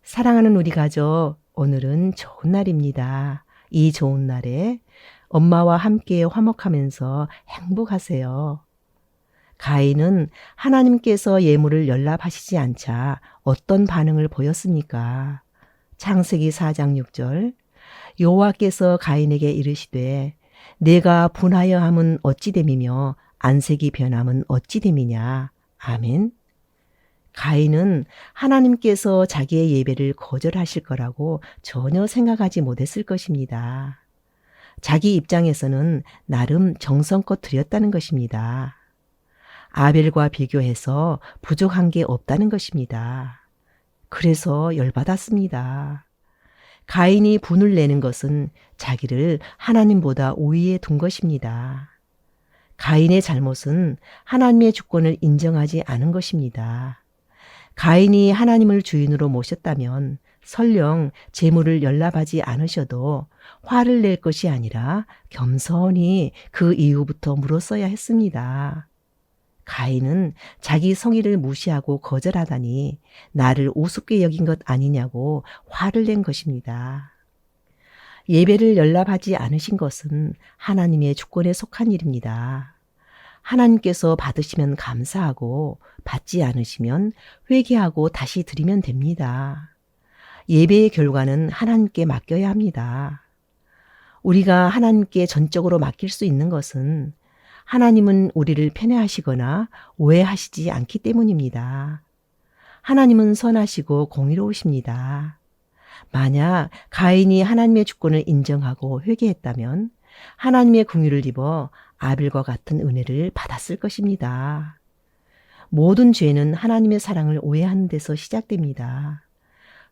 사랑하는 우리 가족, 오늘은 좋은 날입니다. 이 좋은 날에 엄마와 함께 화목하면서 행복하세요. 가인은 하나님께서 예물을 연락하시지 않자 어떤 반응을 보였습니까? 창세기 4장 6절, 여호와께서 가인에게 이르시되 내가 분하여 함은 어찌 됨이며 안색이 변함은 어찌 됨이냐. 아멘. 가인은 하나님께서 자기의 예배를 거절하실 거라고 전혀 생각하지 못했을 것입니다. 자기 입장에서는 나름 정성껏 드렸다는 것입니다. 아벨과 비교해서 부족한 게 없다는 것입니다. 그래서 열받았습니다. 가인이 분을 내는 것은 자기를 하나님보다 우위에 둔 것입니다. 가인의 잘못은 하나님의 주권을 인정하지 않은 것입니다. 가인이 하나님을 주인으로 모셨다면 설령 재물을 연락하지 않으셔도 화를 낼 것이 아니라 겸손히 그 이후부터 물었어야 했습니다. 가인은 자기 성의를 무시하고 거절하다니 나를 우습게 여긴 것 아니냐고 화를 낸 것입니다. 예배를 연락하지 않으신 것은 하나님의 주권에 속한 일입니다. 하나님께서 받으시면 감사하고 받지 않으시면 회개하고 다시 드리면 됩니다. 예배의 결과는 하나님께 맡겨야 합니다. 우리가 하나님께 전적으로 맡길 수 있는 것은 하나님은 우리를 편애하시거나 오해하시지 않기 때문입니다. 하나님은 선하시고 공의로우십니다. 만약 가인이 하나님의 주권을 인정하고 회개했다면 하나님의 긍휼을 입어 아벨과 같은 은혜를 받았을 것입니다. 모든 죄는 하나님의 사랑을 오해하는 데서 시작됩니다.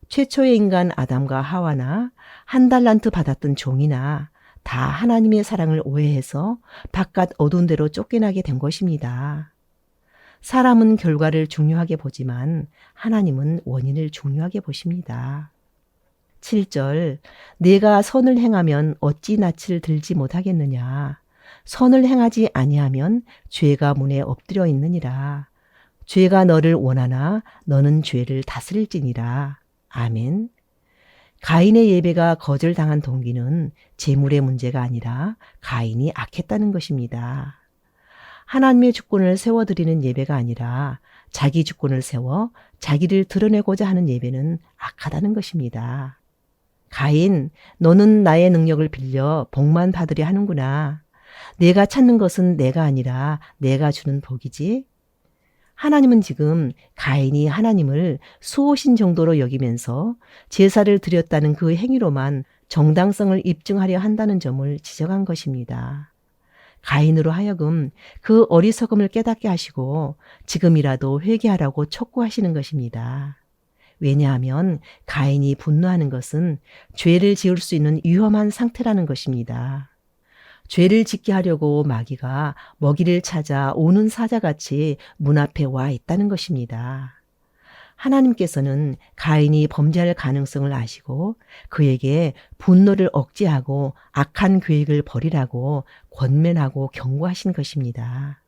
최초의 인간 아담과 하와나 한 달란트 받았던 종이나 다 하나님의 사랑을 오해해서 바깥 어두운 데로 쫓겨나게 된 것입니다. 사람은 결과를 중요하게 보지만 하나님은 원인을 중요하게 보십니다. 7절, 내가 선을 행하면 어찌 낯을 들지 못하겠느냐. 선을 행하지 아니하면 죄가 문에 엎드려 있느니라. 죄가 너를 원하나 너는 죄를 다스릴지니라. 아멘. 가인의 예배가 거절당한 동기는 재물의 문제가 아니라 가인이 악했다는 것입니다. 하나님의 주권을 세워드리는 예배가 아니라 자기 주권을 세워 자기를 드러내고자 하는 예배는 악하다는 것입니다. 가인, 너는 나의 능력을 빌려 복만 받으려 하는구나. 내가 찾는 것은 내가 아니라 내가 주는 복이지. 하나님은 지금 가인이 하나님을 수호신 정도로 여기면서 제사를 드렸다는 그 행위로만 정당성을 입증하려 한다는 점을 지적한 것입니다. 가인으로 하여금 그 어리석음을 깨닫게 하시고 지금이라도 회개하라고 촉구하시는 것입니다. 왜냐하면 가인이 분노하는 것은 죄를 지을 수 있는 위험한 상태라는 것입니다. 죄를 짓게 하려고 마귀가 먹이를 찾아 오는 사자같이 문 앞에 와 있다는 것입니다. 하나님께서는 가인이 범죄할 가능성을 아시고 그에게 분노를 억제하고 악한 계획을 버리라고 권면하고 경고하신 것입니다.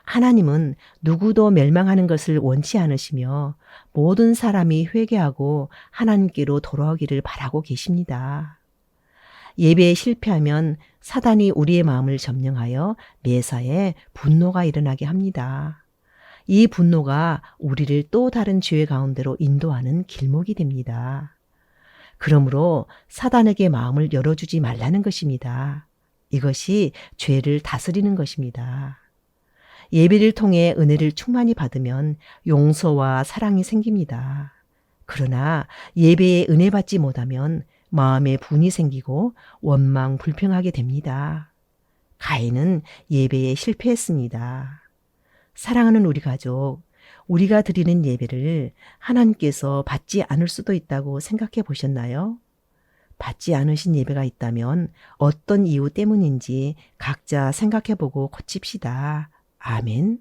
하나님은 누구도 멸망하는 것을 원치 않으시며 모든 사람이 회개하고 하나님께로 돌아오기를 바라고 계십니다. 예배에 실패하면 사단이 우리의 마음을 점령하여 매사에 분노가 일어나게 합니다. 이 분노가 우리를 또 다른 죄 가운데로 인도하는 길목이 됩니다. 그러므로 사단에게 마음을 열어주지 말라는 것입니다. 이것이 죄를 다스리는 것입니다. 예배를 통해 은혜를 충만히 받으면 용서와 사랑이 생깁니다. 그러나 예배에 은혜 받지 못하면 마음에 분이 생기고 원망 불평하게 됩니다. 가인은 예배에 실패했습니다. 사랑하는 우리 가족, 우리가 드리는 예배를 하나님께서 받지 않을 수도 있다고 생각해 보셨나요? 받지 않으신 예배가 있다면 어떤 이유 때문인지 각자 생각해 보고 고칩시다. 아멘.